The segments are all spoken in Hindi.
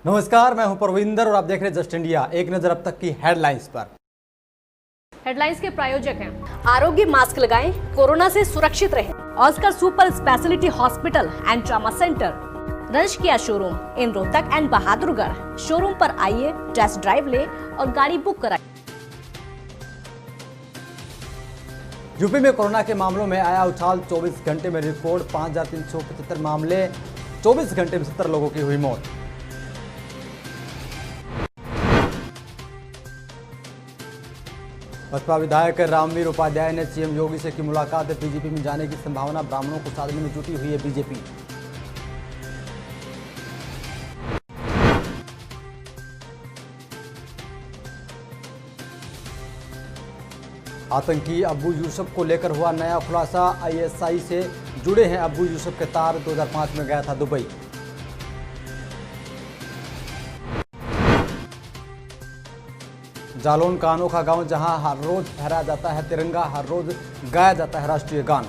नमस्कार, मैं हूं परविंदर और आप देख रहे हैं जस्ट इंडिया। एक नजर अब तक की हेडलाइंस पर। हेडलाइंस के प्रायोजक हैं आरोग्य मास्क लगाएं, कोरोना से सुरक्षित रहें। Oscar super speciality hospital and trauma centre, रंश किया showroom in Rohtak and Bahadurgarh. Showroom पर आइए, टेस्ट ड्राइव ले और गाड़ी बुक कराइए। यूपी में कोरोना के मामलों में आया उछाल। 24 घंटे में रिकॉर्ड 5375 मामले, 24 घंटे में 70 लोगों की हुई मौत। बसपा विधायक रामवीर उपाध्याय ने सीएम योगी से की मुलाकात। बीजेपी में जाने की संभावना, ब्राह्मणों को साधने में जुटी हुई है बीजेपी। आतंकी अब्बू यूसुफ को लेकर हुआ नया खुलासा। आईएसआई से जुड़े हैं अब्बू यूसुफ के तार। 2005 में गया था दुबई। जालौन का अनोखा गांव, जहां हर रोज फहराया जाता है तिरंगा, हर रोज गाया जाता है राष्ट्रीय गान।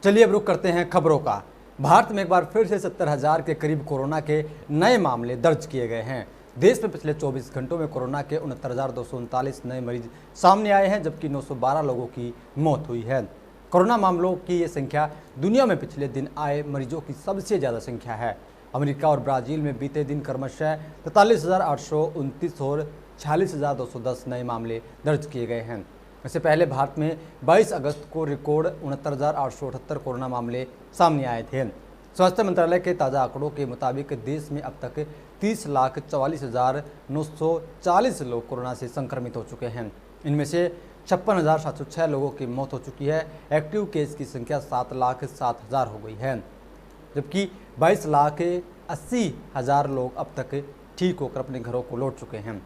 चलिए अब रुख करते हैं खबरों का। भारत में एक बार फिर से 70,000 के करीब कोरोना के नए मामले दर्ज किए गए हैं। देश में पिछले 24 घंटों में कोरोना के 69,239 नए मरीज सामने आए हैं, जबकि 912 लोगों की मौत हुई है। कोरोना मामलों की ये संख्या दुनिया में पिछले दिन आए मरीजों की सबसे ज़्यादा संख्या है। अमेरिका और ब्राज़ील में बीते दिन क्रमशः 43,829 और 46,210 नए मामले दर्ज किए गए हैं। इससे पहले भारत में 22 अगस्त को रिकॉर्ड 69,878 कोरोना मामले सामने आए थे। स्वास्थ्य मंत्रालय के ताज़ा आंकड़ों के मुताबिक देश में अब तक 30,44,940 लोग कोरोना से संक्रमित हो चुके हैं। इनमें से 56,706 लोगों की मौत हो चुकी है। एक्टिव केस की संख्या 7,07,000 हो गई है, जबकि 22,80,000 लोग अब तक ठीक होकर अपने घरों को लौट चुके हैं।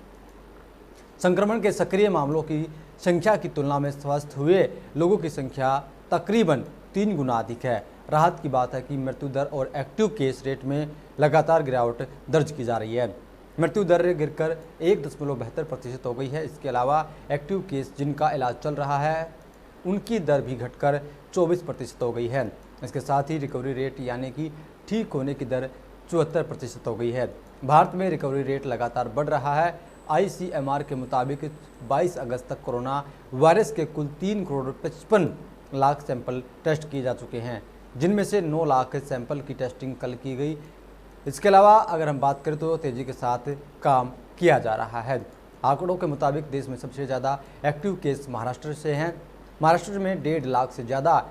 संक्रमण के सक्रिय मामलों की संख्या की तुलना में स्वस्थ हुए लोगों की संख्या तकरीबन 3 गुना अधिक है। राहत की बात है कि मृत्यु दर और एक्टिव केस रेट में लगातार गिरावट दर्ज की जा रही है। मृत्यु दर गिरकर 1.72% हो गई है। इसके अलावा एक्टिव केस जिनका इलाज चल रहा है उनकी दर भी घटकर 24% हो गई है। इसके साथ ही रिकवरी रेट यानी कि ठीक होने की दर 74% हो गई है। भारत में रिकवरी रेट लगातार बढ़ रहा है। ICMR के मुताबिक 22 अगस्त तक कोरोना वायरस के कुल 3,55,00,000 सैंपल टेस्ट किए जा चुके हैं, जिनमें से 9 लाख सैंपल की टेस्टिंग कल की गई। इसके अलावा अगर हम बात करें तो तेज़ी के साथ काम किया जा रहा है। आंकड़ों के मुताबिक देश में सबसे ज़्यादा एक्टिव केस महाराष्ट्र से हैं। महाराष्ट्र में 1.5 लाख से ज़्यादा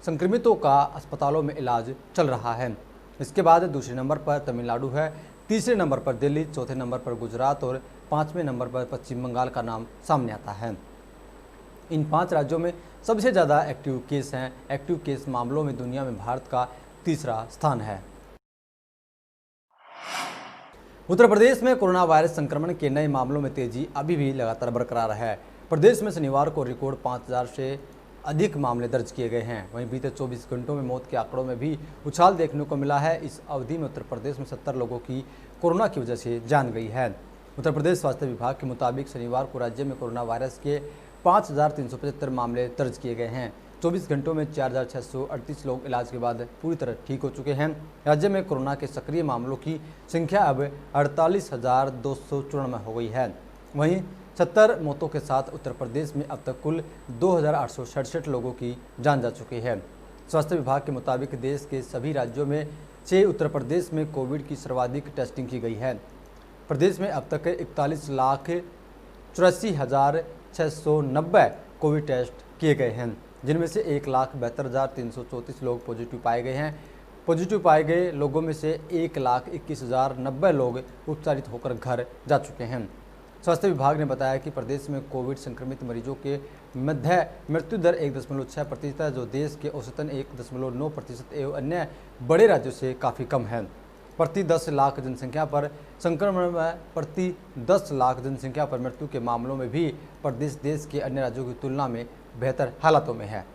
संक्रमितों का अस्पतालों में इलाज चल रहा है। इसके बाद दूसरे नंबर पर तमिलनाडु है, तीसरे नंबर पर दिल्ली, चौथे नंबर पर गुजरात और 5वें नंबर पर पश्चिम बंगाल का नाम सामने आता है। इन 5 राज्यों में सबसे ज़्यादा एक्टिव केस हैं। एक्टिव केस मामलों में दुनिया में भारत का तीसरा स्थान है। उत्तर प्रदेश में कोरोना वायरस संक्रमण के नए मामलों में तेजी अभी भी लगातार बरकरार है। प्रदेश में शनिवार को रिकॉर्ड 5,000 से अधिक मामले दर्ज किए गए हैं। वहीं बीते 24 घंटों में मौत के आंकड़ों में भी उछाल देखने को मिला है। इस अवधि में उत्तर प्रदेश में 70 लोगों की कोरोना की वजह से जान गई है। उत्तर प्रदेश स्वास्थ्य विभाग के मुताबिक शनिवार को राज्य में कोरोना वायरस के 5,375 मामले दर्ज किए गए हैं। 24 घंटों में 4,638 लोग इलाज के बाद पूरी तरह ठीक हो चुके हैं। राज्य में कोरोना के सक्रिय मामलों की संख्या अब 48,294 हो गई है। वहीं 70 मौतों के साथ उत्तर प्रदेश में अब तक कुल 2,867 लोगों की जान जा चुकी है। स्वास्थ्य विभाग के मुताबिक देश के सभी राज्यों में से उत्तर प्रदेश में कोविड की सर्वाधिक टेस्टिंग की गई है। प्रदेश में अब तक 41,84,690 कोविड टेस्ट किए गए हैं, जिनमें से 1,72,334 लोग पॉजिटिव पाए गए हैं। पॉजिटिव पाए गए लोगों में से 1,21,090 लोग उपचारित होकर घर जा चुके हैं। स्वास्थ्य विभाग ने बताया कि प्रदेश में कोविड संक्रमित मरीजों के मध्य मृत्यु दर 1.6% है, जो देश के औसतन 1.9% एवं अन्य बड़े राज्यों से काफ़ी कम है। प्रति 10 लाख जनसंख्या पर संक्रमण में प्रति 10 लाख जनसंख्या पर मृत्यु के मामलों में भी प्रदेश देश के अन्य राज्यों की तुलना में बेहतर हालातों में है।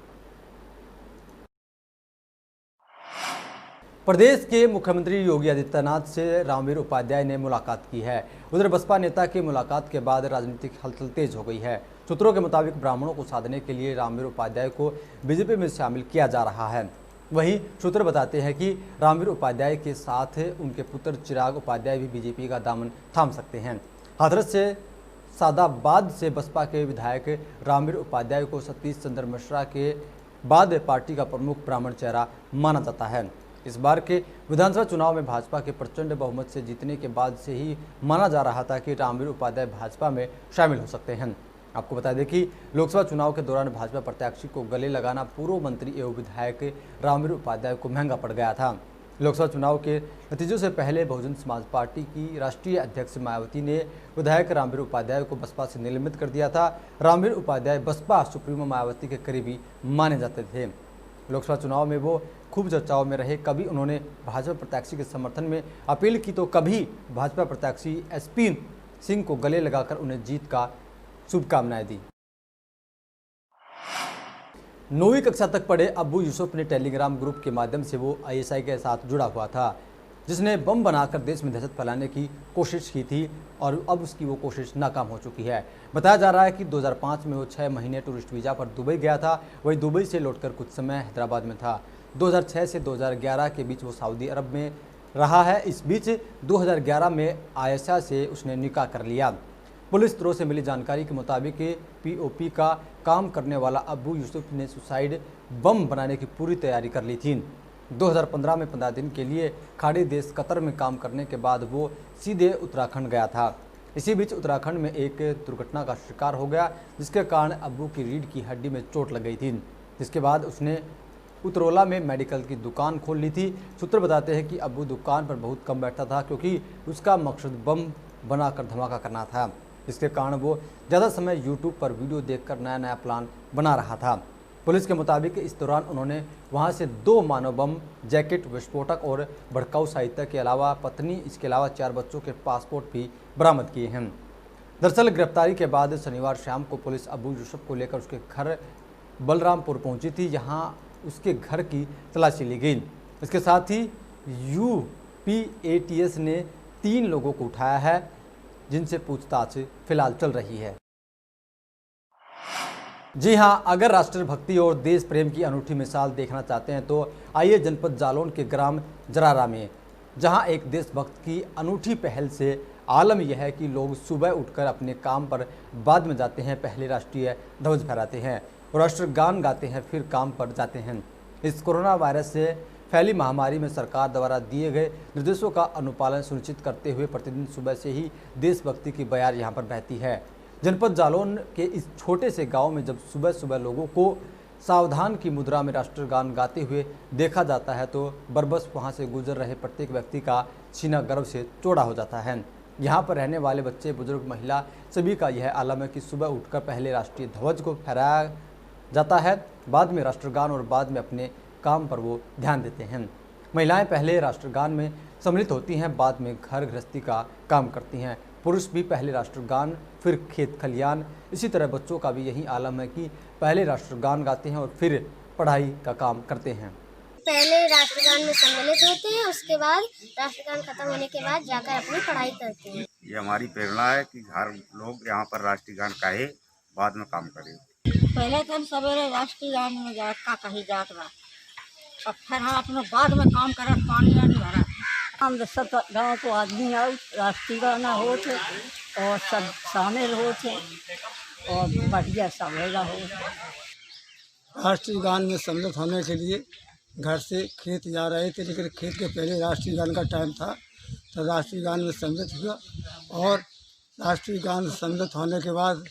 प्रदेश के मुख्यमंत्री योगी आदित्यनाथ से रामवीर उपाध्याय ने मुलाकात की है। उधर बसपा नेता की मुलाकात के बाद राजनीतिक हलचल तेज हो गई है। सूत्रों के मुताबिक ब्राह्मणों को साधने के लिए रामवीर उपाध्याय को बीजेपी में शामिल किया जा रहा है। वहीं सूत्र बताते हैं कि रामवीर उपाध्याय के साथ उनके पुत्र चिराग उपाध्याय भी बीजेपी का दामन थाम सकते हैं। हाथरस से सादाबाद से बसपा के विधायक रामवीर उपाध्याय को सतीश चंद्र मिश्रा के बाद पार्टी का प्रमुख ब्राह्मण चेहरा माना जाता है। इस बार के विधानसभा चुनाव में भाजपा के प्रचंड बहुमत से जीतने के बाद से ही माना जा रहा था कि रामवीर उपाध्याय भाजपा में शामिल हो सकते हैं। आपको बता दें कि लोकसभा चुनाव के दौरान भाजपा प्रत्याशी को गले लगाना पूर्व मंत्री एवं विधायक रामवीर उपाध्याय को महंगा पड़ गया था। लोकसभा चुनाव के नतीजों से पहले बहुजन समाज पार्टी की राष्ट्रीय अध्यक्ष मायावती ने विधायक रामवीर उपाध्याय को बसपा से निलंबित कर दिया था। रामवीर उपाध्याय बसपा सुप्रीमो मायावती के करीबी माने जाते थे। लोकसभा चुनाव में वो खूब चर्चाओं में रहे। कभी उन्होंने भाजपा प्रत्याशी के समर्थन में अपील की तो कभी भाजपा प्रत्याशी एसपी सिंह को गले लगाकर उन्हें जीत का शुभकामनाएं दी। 9वीं कक्षा तक पढ़े अब्बू यूसुफ ने टेलीग्राम ग्रुप के माध्यम से वो आईएसआई के साथ जुड़ा हुआ था, जिसने बम बनाकर देश में दहशत फैलाने की कोशिश की थी और अब उसकी वो कोशिश नाकाम हो चुकी है। बताया जा रहा है कि 2005 में वो 6 महीने टूरिस्ट वीज़ा पर दुबई गया था। वहीं दुबई से लौटकर कुछ समय हैदराबाद में था। 2006 से 2011 के बीच वो सऊदी अरब में रहा है। इस बीच 2011 में आयशा से उसने निकाह कर लिया। पुलिस सूत्रों से मिली जानकारी के मुताबिक पीओपी का काम करने वाला अब्बू यूसुफ ने सुसाइड बम बनाने की पूरी तैयारी कर ली थी। 2015 में 15 दिन के लिए खाड़ी देश कतर में काम करने के बाद वो सीधे उत्तराखंड गया था। इसी बीच उत्तराखंड में एक दुर्घटना का शिकार हो गया, जिसके कारण अब्बू की रीढ़ की हड्डी में चोट लग गई थी। जिसके बाद उसने उतरौला में मेडिकल की दुकान खोल ली थी। सूत्र बताते हैं कि अब्बू दुकान पर बहुत कम बैठता था, क्योंकि उसका मकसद बम बनाकर धमाका करना था। जिसके कारण वो ज़्यादा समय यूट्यूब पर वीडियो देखकर नया नया प्लान बना रहा था। पुलिस के मुताबिक इस दौरान उन्होंने वहां से 2 मानव बम, जैकेट, विस्फोटक और भड़काऊ साहित्य के अलावा पत्नी, इसके अलावा 4 बच्चों के पासपोर्ट भी बरामद किए हैं। दरअसल गिरफ्तारी के बाद शनिवार शाम को पुलिस अब्बू यूसुफ को लेकर उसके घर बलरामपुर पहुंची थी। यहाँ उसके घर की तलाशी ली गई। इसके साथ ही यूपीएटीएस ने 3 लोगों को उठाया है, जिनसे पूछताछ फिलहाल चल रही है। जी हां, अगर राष्ट्रभक्ति और देश प्रेम की अनूठी मिसाल देखना चाहते हैं तो आइए जनपद जालौन के ग्राम जरारा में, जहां एक देशभक्त की अनूठी पहल से आलम यह है कि लोग सुबह उठकर अपने काम पर बाद में जाते हैं, पहले राष्ट्रीय ध्वज फहराते हैं, राष्ट्रगान गाते हैं, फिर काम पर जाते हैं। इस कोरोना वायरस से फैली महामारी में सरकार द्वारा दिए गए निर्देशों का अनुपालन सुनिश्चित करते हुए प्रतिदिन सुबह से ही देशभक्ति की बयार यहां पर बहती है। जनपद जालौन के इस छोटे से गांव में जब सुबह सुबह लोगों को सावधान की मुद्रा में राष्ट्रगान गाते हुए देखा जाता है तो बरबस वहां से गुजर रहे प्रत्येक व्यक्ति का सीना गर्व से चौड़ा हो जाता है। यहाँ पर रहने वाले बच्चे, बुजुर्ग, महिला सभी का यह आलम है कि सुबह उठकर पहले राष्ट्रीय ध्वज को फहराया जाता है, बाद में राष्ट्रगान और बाद में अपने काम पर वो ध्यान देते हैं। महिलाएं पहले राष्ट्रगान में सम्मिलित होती हैं, बाद में घर गृहस्थी का काम करती हैं। पुरुष भी पहले राष्ट्रगान, फिर खेत खलियान। इसी तरह बच्चों का भी यही आलम है कि पहले राष्ट्रगान गाते हैं और फिर पढ़ाई का काम करते हैं। पहले राष्ट्रगान में सम्मिलित होते हैं, उसके बाद राष्ट्रगान खत्म होने के बाद जाकर अपनी पढ़ाई करते हैं। ये हमारी प्रेरणा है कि हर लोग यहाँ पर राष्ट्रगान कहे, बाद में काम करे। पहले तो हम सवेरे राष्ट्रगान में का कही जात बा, और फिर हम अपने बाद में काम करत, पानी नहीं भरा। हम सब गाँव को आदमी आओ, राष्ट्रीय गाना होते और सब शामिल होते और बढ़िया सब हो। राष्ट्रीय गान में सम्मिलित होने के लिए घर से खेत जा रहे थे, लेकिन खेत के पहले राष्ट्रीय गान का टाइम था, तो राष्ट्रीय गान में सम्मिलित हुआ और राष्ट्रीय गान सम्मिलित होने के बाद,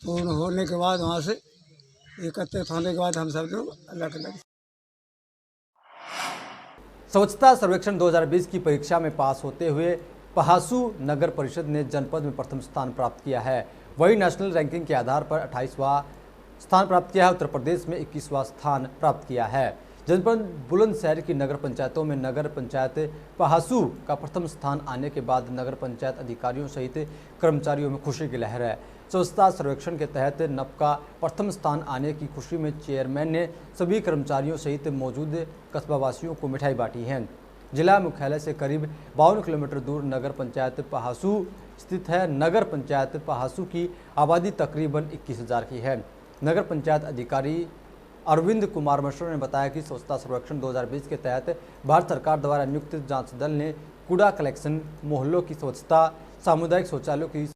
पूर्ण होने के बाद, वहाँ से एकत्रित होने के बाद हम सब लोग अलग अलग। स्वच्छता सर्वेक्षण 2020 की परीक्षा में पास होते हुए पहासू नगर परिषद ने जनपद में प्रथम स्थान प्राप्त किया है। वहीं नेशनल रैंकिंग के आधार पर 28वां स्थान प्राप्त किया है। उत्तर प्रदेश में 21वां स्थान प्राप्त किया है। जनपद बुलंदशहर की नगर पंचायतों में नगर पंचायत पहासू का प्रथम स्थान आने के बाद नगर पंचायत अधिकारियों सहित कर्मचारियों में खुशी की लहर है। स्वच्छता सर्वेक्षण के तहत नप का प्रथम स्थान आने की खुशी में चेयरमैन ने सभी कर्मचारियों सहित मौजूद कस्बावासियों को मिठाई बांटी है। जिला मुख्यालय से करीब 52 किलोमीटर दूर नगर पंचायत पहासू स्थित है। नगर पंचायत पहासू की आबादी तकरीबन 21,000 की है। नगर पंचायत अधिकारी अरविंद कुमार मिश्रा ने बताया कि स्वच्छता सर्वेक्षण 2020 के तहत भारत सरकार द्वारा नियुक्त जांच दल ने कूड़ा कलेक्शन, मोहल्लों की स्वच्छता, सामुदायिक शौचालयों की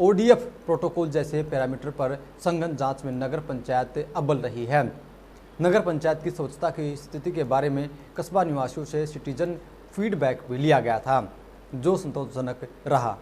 ODF प्रोटोकॉल जैसे पैरामीटर पर संघन जांच में नगर पंचायत अव्वल रही है। नगर पंचायत की स्वच्छता की स्थिति के बारे में कस्बा निवासियों से सिटीजन फीडबैक भी लिया गया था, जो संतोषजनक रहा।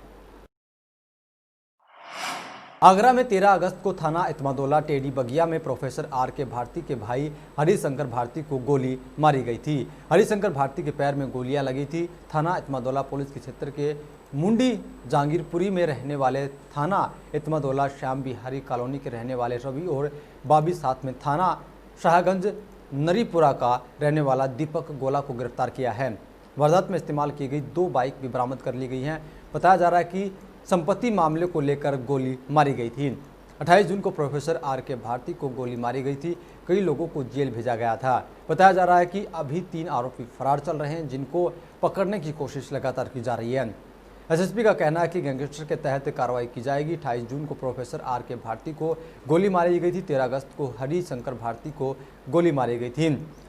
आगरा में 13 अगस्त को थाना इत्मादोला टेडी बगिया में प्रोफेसर R.K. भारती के भाई हरिशंकर भारती को गोली मारी गई थी। हरिशंकर भारती के पैर में गोलियां लगी थी। थाना इत्मादोला पुलिस के क्षेत्र के मुंडी जहांगीरपुरी में रहने वाले थाना इत्मादोला श्याम बिहारी कॉलोनी के रहने वाले रवि और बाबी, साथ में थाना शाहगंज नरीपुरा का रहने वाला दीपक गोला को गिरफ्तार किया है। वारदात में इस्तेमाल की गई 2 बाइक भी बरामद कर ली गई हैं। बताया जा रहा है कि संपत्ति मामले को लेकर गोली मारी गई थी। 28 जून को प्रोफेसर R.K. भारती को गोली मारी गई थी। कई लोगों को जेल भेजा गया था। बताया जा रहा है कि अभी 3 आरोपी फरार चल रहे हैं, जिनको पकड़ने की कोशिश लगातार की जा रही है। SSP का कहना है कि गैंगस्टर के तहत कार्रवाई की जाएगी। 28 जून को प्रोफेसर R.K. भारती को गोली मारी गई थी। 13 अगस्त को हरिशंकर भारती को गोली मारी गई थी।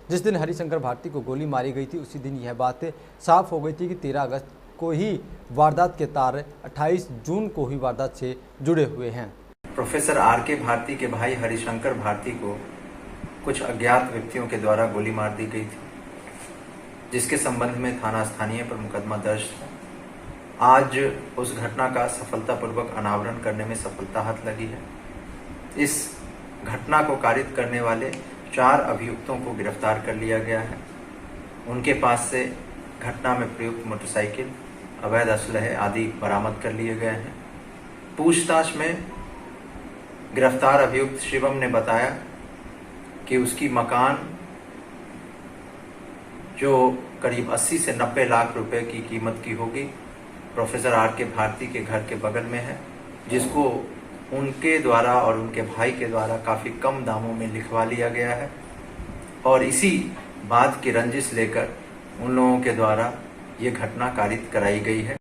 जिस दिन हरिशंकर भारती को गोली मारी गई थी, उसी दिन यह बात साफ हो गई थी कि 13 अगस्त को ही वारदात के तार 28 जून को ही वारदात से जुड़े हुए हैं। Professor R.K. भारती के भाई हरिशंकर भारती को कुछ अज्ञात व्यक्तियों के द्वारा गोली मार दी गई थी, जिसके संबंध में थाना स्थानीय पर मुकदमा दर्ज था। आज उस घटना का सफलतापूर्वक अनावरण करने में सफलता हाथ लगी है। इस घटना को कारित करने वाले 4 अभियुक्तों को गिरफ्तार कर लिया गया है। उनके पास से घटना में प्रयुक्त मोटरसाइकिल, अवैध असलहे आदि बरामद कर लिए गए हैं। पूछताछ में गिरफ्तार अभियुक्त शिवम ने बताया कि उसकी मकान, जो करीब 80 से 90 लाख रुपए की कीमत की होगी, प्रोफेसर R.K. भारती के घर के बगल में है, जिसको उनके द्वारा और उनके भाई के द्वारा काफ़ी कम दामों में लिखवा लिया गया है। और इसी बात की रंजिश लेकर उन लोगों के द्वारा ये घटना कारित कराई गई है।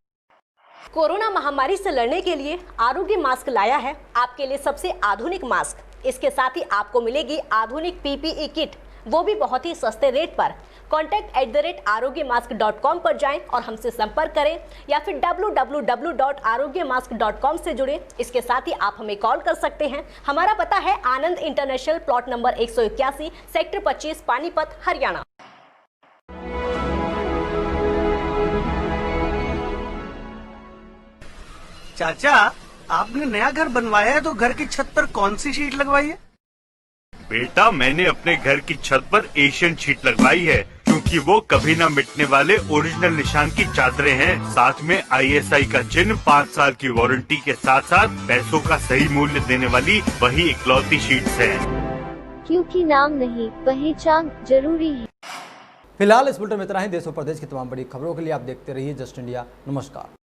कोरोना महामारी से लड़ने के लिए आरोग्य मास्क लाया है आपके लिए सबसे आधुनिक मास्क। इसके साथ ही आपको मिलेगी आधुनिक PPE किट, वो भी बहुत ही सस्ते रेट पर। contact@arogyamask.com पर जाएं और हमसे संपर्क करें, या फिर www.arogyamask.com से जुड़ें। इसके साथ ही आप हमें कॉल कर सकते हैं। हमारा पता है Anand international, plot number 181, sector 25, Panipat, Haryana. चाचा, आपने नया घर बनवाया है तो घर की छत पर कौन सी शीट लगवाई है? बेटा, मैंने अपने घर की छत पर एशियन शीट लगवाई है, क्योंकि वो कभी न मिटने वाले ओरिजिनल निशान की चादरें हैं। साथ में ISI का चिन्ह, 5 साल की वारंटी के साथ साथ पैसों का सही मूल्य देने वाली वही इकलौती शीट्स हैं। क्योंकि नाम नहीं, पहचान जरूरी है। फिलहाल इस बुलेटिन में इतना ही। देश और प्रदेश की तमाम बड़ी खबरों के लिए आप देखते रहिए जस्ट इंडिया। नमस्कार।